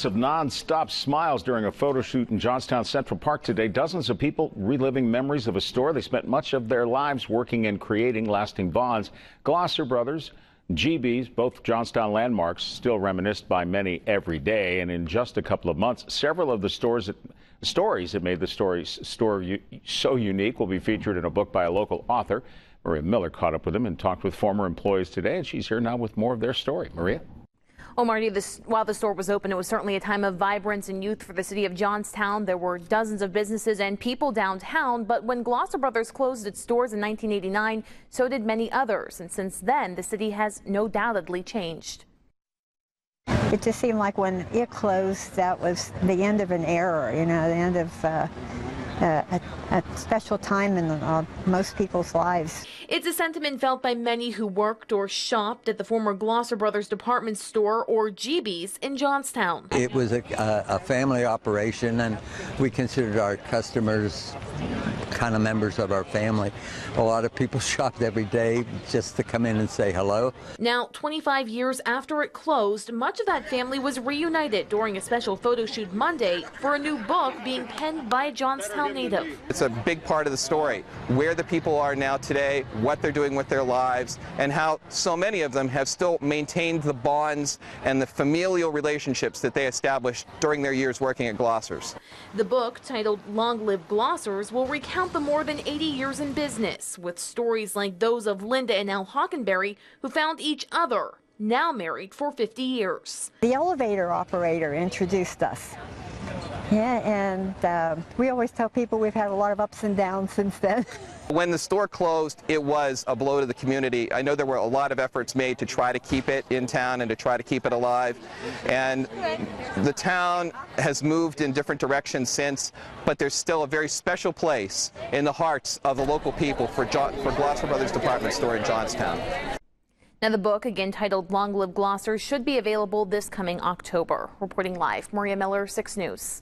Of non-stop smiles during a photo shoot in Johnstown Central Park today. Dozens of people reliving memories of a store they spent much of their lives working and creating lasting bonds. Glosser Brothers, GB's, both Johnstown landmarks, still reminisced by many every day. And in just a couple of months, several of the stories that made the store so unique will be featured in a book by a local author. Maria Miller caught up with them and talked with former employees today, and she's here now with more of their story. Maria? Well, Marty, while the store was open, it was certainly a time of vibrance and youth for the city of Johnstown. There were dozens of businesses and people downtown, but when Glosser Brothers closed its doors in 1989, so did many others. And since then, the city has no doubtedly changed. It just seemed like when it closed, that was the end of an era, the end of a special time in most people's lives. It's a sentiment felt by many who worked or shopped at the former Glosser Brothers department store, or GB's, in Johnstown. It was a family operation, and we considered our customers kind of members of our family. A lot of people shopped every day just to come in and say hello. Now, 25 years after it closed, much of that family was reunited during a special photo shoot Monday for a new book being penned by a Johnstown native. It's a big part of the story, where the people are now today, what they're doing with their lives, and how so many of them have still maintained the bonds and the familial relationships that they established during their years working at Glosser's. The book, titled Long Live Glossers, will recount the more than 80 years in business, with stories like those of Linda and Hockenberry, who found each other, now married for 50 years. The elevator operator introduced us. Yeah, and we always tell people we've had a lot of ups and downs since then. When the store closed, it was a blow to the community. I know there were a lot of efforts made to try to keep it in town and to try to keep it alive. And the town has moved in different directions since, but there's still a very special place in the hearts of the local people for Glosser Brothers Department Store in Johnstown. Now, the book, again titled Long Live Glossers, should be available this coming October. Reporting live, Maria Miller, 6 News.